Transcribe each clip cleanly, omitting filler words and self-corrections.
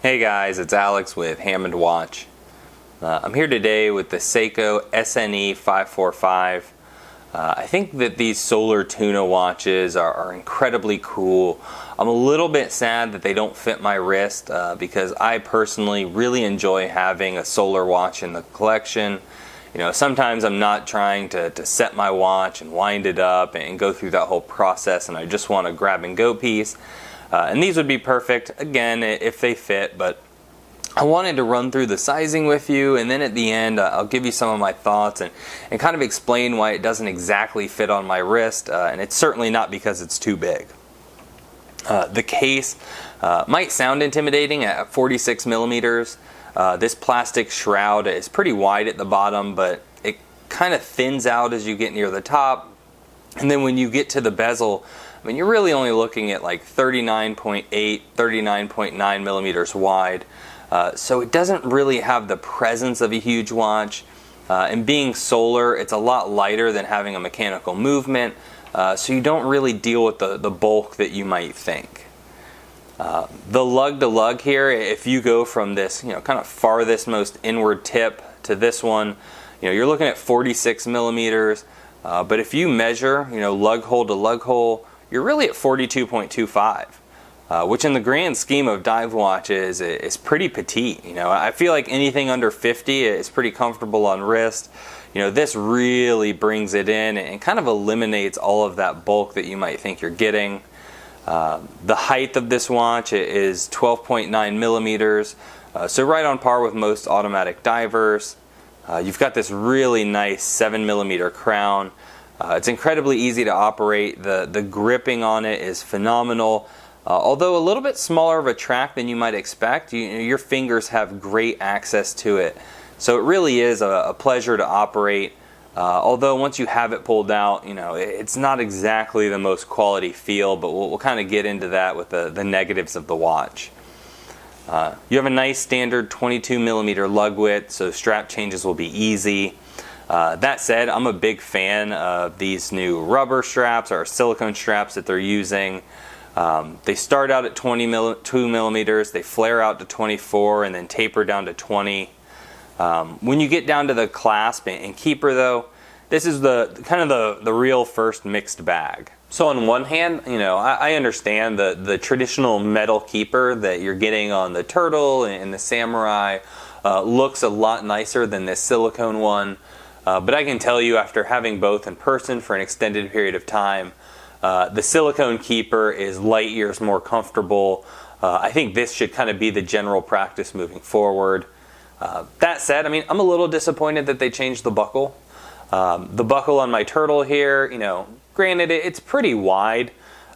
Hey guys, it's Alex with Hammond Watch. I'm here today with the Seiko SNE545. I think that these solar Tuna watches are incredibly cool. I'm a little bit sad that they don't fit my wrist because I personally really enjoy having a solar watch in the collection. You know, sometimes I'm not trying to set my watch and wind it up and go through that whole process, and I just want a grab and go piece. And these would be perfect, again, if they fit, but I wanted to run through the sizing with you, and then at the end I'll give you some of my thoughts and kind of explain why it doesn't exactly fit on my wrist, and it's certainly not because it's too big. The case might sound intimidating at 46 millimeters. This plastic shroud is pretty wide at the bottom, but it kind of thins out as you get near the top, and then when you get to the bezel, I mean, you're really only looking at like 39.8, 39.9 millimeters wide. So it doesn't really have the presence of a huge watch. And being solar, it's a lot lighter than having a mechanical movement. So you don't really deal with the bulk that you might think. The lug to lug here, if you go from this, kind of farthest most inward tip to this one, you're looking at 46 millimeters. But if you measure, lug hole to lug hole, you're really at 42.25, which in the grand scheme of dive watches is pretty petite. I feel like anything under 50 is pretty comfortable on wrist. This really brings it in and kind of eliminates all of that bulk that you might think you're getting. The height of this watch is 12.9 millimeters, so right on par with most automatic divers. You've got this really nice 7 millimeter crown. It's incredibly easy to operate. The gripping on it is phenomenal. Although a little bit smaller of a track than you might expect, your fingers have great access to it. So it really is a pleasure to operate. Although once you have it pulled out, it's not exactly the most quality feel, but we'll kind of get into that with the negatives of the watch. You have a nice standard 22 millimeter lug width, so strap changes will be easy. That said, I'm a big fan of these new rubber straps or silicone straps that they're using. They start out at 22 millimeters, they flare out to 24 and then taper down to 20. When you get down to the clasp and keeper though, this is the real first mixed bag. So on one hand, I understand the traditional metal keeper that you're getting on the Turtle and the Samurai looks a lot nicer than this silicone one. But I can tell you, after having both in person for an extended period of time, the silicone keeper is light years more comfortable. I think this should kind of be the general practice moving forward. That said, I'm a little disappointed that they changed the buckle. The buckle on my Turtle here, granted it's pretty wide,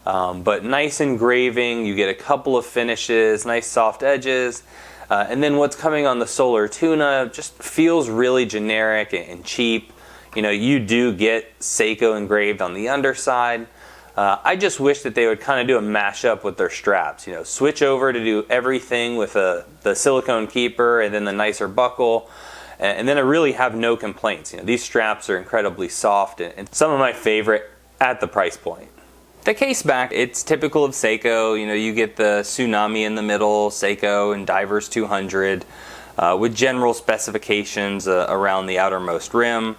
but nice engraving. You get a couple of finishes, nice soft edges. And then what's coming on the Solar Tuna just feels really generic and cheap. You do get Seiko engraved on the underside. I just wish that they would kind of do a mashup with their straps. Switch over to do everything with the silicone keeper and then the nicer buckle. And then I really have no complaints. These straps are incredibly soft and some of my favorite at the price point. The Caseback, it's typical of Seiko. You get the Tsunami in the middle, Seiko and Divers 200, with general specifications around the outermost rim.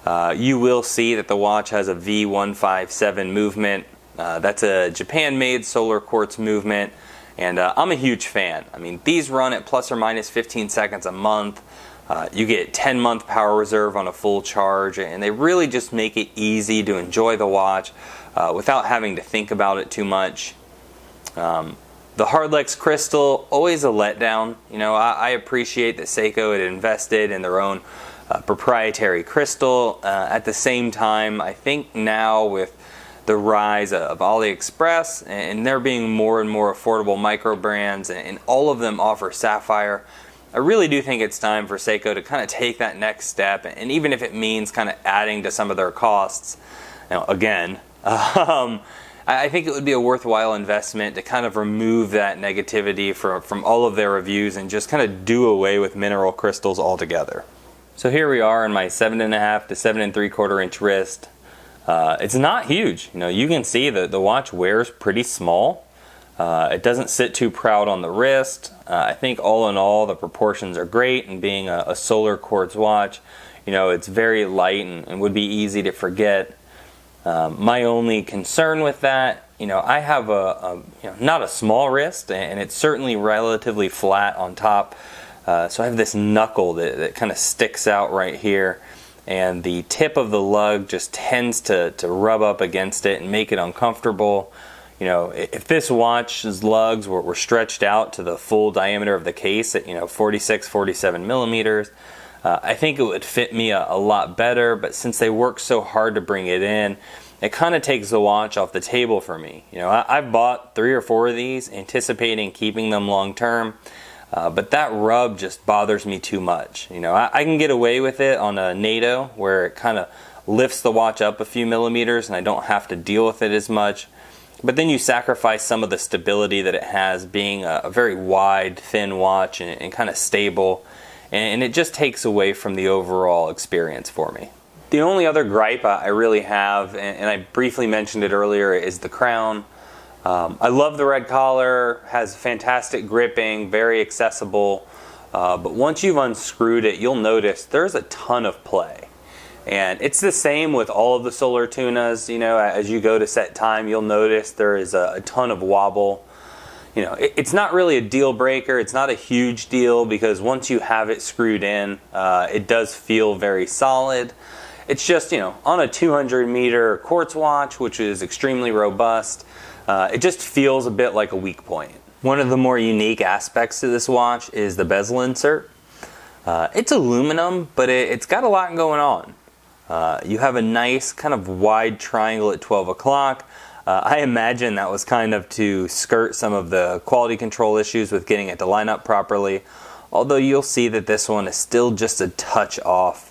You will see that the watch has a V157 movement. That's a Japan-made solar quartz movement, and I'm a huge fan. These run at plus or minus 15 seconds a month. You get 10-month power reserve on a full charge, and they really just make it easy to enjoy the watch without having to think about it too much. The Hardlex crystal, always a letdown. I appreciate that Seiko had invested in their own proprietary crystal. At the same time, I think now with the rise of AliExpress and there being more and more affordable micro brands and all of them offer sapphire, I really do think it's time for Seiko to kind of take that next step, and even if it means kind of adding to some of their costs, again, I think it would be a worthwhile investment to kind of remove that negativity from all of their reviews and just kind of do away with mineral crystals altogether. So here we are in my 7.5 to 7 3/4 inch wrist. It's not huge. You can see that the watch wears pretty small. It doesn't sit too proud on the wrist. I think all in all the proportions are great, and being a solar quartz watch, it's very light and would be easy to forget. My only concern with that, I have not a small wrist, and it's certainly relatively flat on top. So I have this knuckle that kind of sticks out right here, and the tip of the lug just tends to rub up against it and make it uncomfortable. If this watch's lugs were stretched out to the full diameter of the case at 46, 47 millimeters, I think it would fit me a lot better, but since they work so hard to bring it in, it kind of takes the watch off the table for me. I've bought 3 or 4 of these anticipating keeping them long term, but that rub just bothers me too much. I can get away with it on a NATO where it kind of lifts the watch up a few millimeters and I don't have to deal with it as much. But then you sacrifice some of the stability that it has, being a very wide, thin watch and kind of stable, and it just takes away from the overall experience for me. The only other gripe I really have, and I briefly mentioned it earlier, is the crown. I love the red collar, has fantastic gripping, very accessible, but once you've unscrewed it, you'll notice there's a ton of play. And it's the same with all of the solar tunas. As you go to set time, you'll notice there is a ton of wobble. It's not really a deal breaker. It's not a huge deal because once you have it screwed in, it does feel very solid. It's just, on a 200 meter quartz watch, which is extremely robust, it just feels a bit like a weak point. One of the more unique aspects to this watch is the bezel insert. It's aluminum, but it's got a lot going on. You have a nice kind of wide triangle at 12 o'clock. I imagine that was kind of to skirt some of the quality control issues with getting it to line up properly, although you'll see that this one is still just a touch off.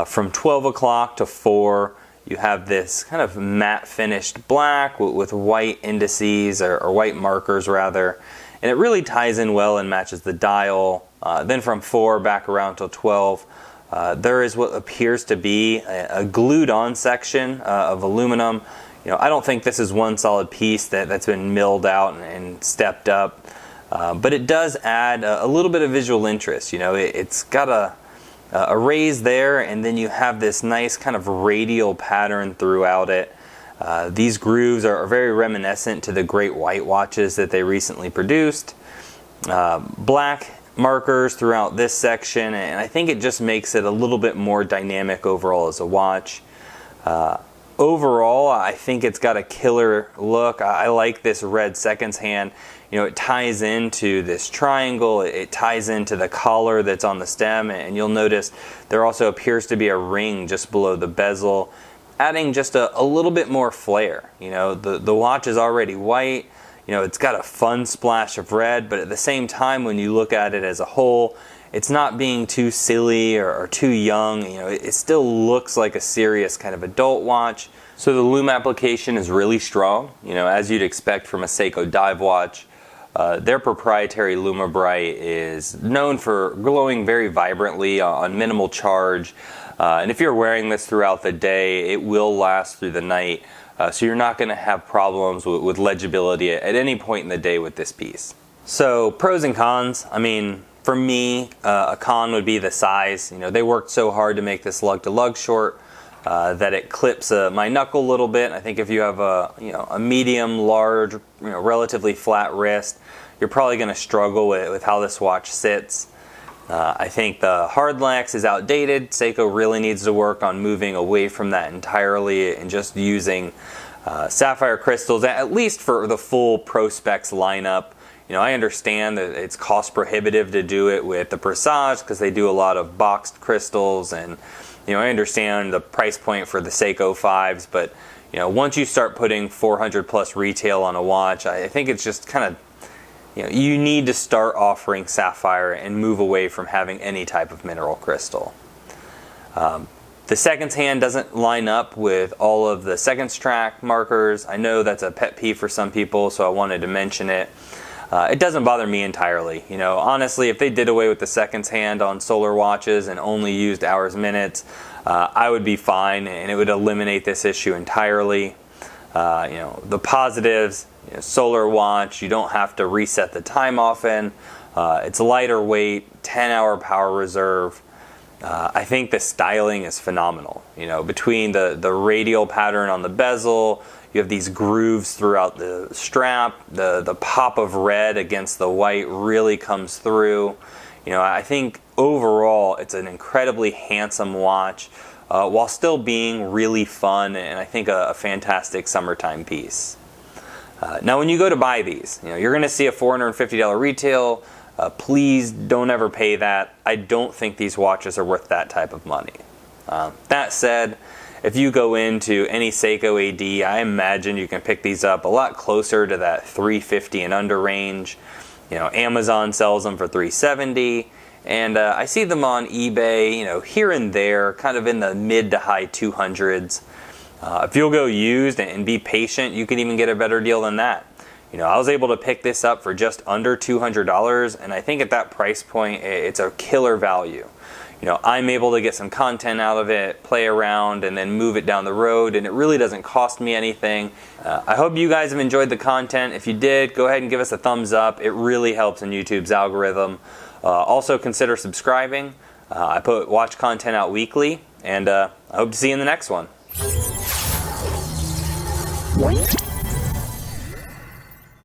From 12 o'clock to 4, you have this kind of matte finished black with white indices, or white markers rather, and it really ties in well and matches the dial. Then from 4 back around till 12, there is what appears to be a glued on section of aluminum. I don't think this is one solid piece that's been milled out and stepped up, but it does add a little bit of visual interest. It's got a raise there, and then you have this nice kind of radial pattern throughout it. These grooves are very reminiscent to the great white watches that they recently produced. Black markers throughout this section, and I think it just makes it a little bit more dynamic overall as a watch. Overall, I think it's got a killer look. I like this red seconds hand. It ties into this triangle, it ties into the collar that's on the stem, and you'll notice there also appears to be a ring just below the bezel, adding just a little bit more flair. The watch is already white. It's got a fun splash of red, but at the same time, when you look at it as a whole, it's not being too silly or too young. It still looks like a serious kind of adult watch. So the lume application is really strong, as you'd expect from a Seiko dive watch. Their proprietary Lumibright is known for glowing very vibrantly on minimal charge. And if you're wearing this throughout the day, it will last through the night. So you're not going to have problems with legibility at any point in the day with this piece. So pros and cons. For me, a con would be the size. They worked so hard to make this lug-to-lug short that it clips my knuckle a little bit. I think if you have a medium, large, relatively flat wrist, you're probably going to struggle with how this watch sits. I think the Hardlex is outdated. Seiko really needs to work on moving away from that entirely and just using sapphire crystals, at least for the full Pro Specs lineup. I understand that it's cost prohibitive to do it with the Presage because they do a lot of boxed crystals, and I understand the price point for the Seiko 5s, but once you start putting 400 plus retail on a watch, I think it's just kind of you need to start offering sapphire and move away from having any type of mineral crystal. The seconds hand doesn't line up with all of the seconds track markers. I know that's a pet peeve for some people, so I wanted to mention it. It doesn't bother me entirely. Honestly, if they did away with the seconds hand on solar watches and only used hours, minutes, I would be fine, and it would eliminate this issue entirely. The positives, solar watch, you don't have to reset the time often. It's lighter weight, 10-hour power reserve. I think the styling is phenomenal. Between the radial pattern on the bezel, you have these grooves throughout the strap. The pop of red against the white really comes through. I think overall it's an incredibly handsome watch while still being really fun, and I think a fantastic summertime piece. Now when you go to buy these, you're going to see a $450 retail. Please don't ever pay that. I don't think these watches are worth that type of money. That said, if you go into any Seiko AD, I imagine you can pick these up a lot closer to that $350 and under range. Amazon sells them for $370, and I see them on eBay, here and there, kind of in the mid to high 200s. If you'll go used and be patient, you can even get a better deal than that. I was able to pick this up for just under $200, and I think at that price point, it's a killer value. I'm able to get some content out of it, play around, and then move it down the road, and it really doesn't cost me anything. I hope you guys have enjoyed the content. If you did, go ahead and give us a thumbs up. It really helps in YouTube's algorithm. Also consider subscribing. I put watch content out weekly, and I hope to see you in the next one.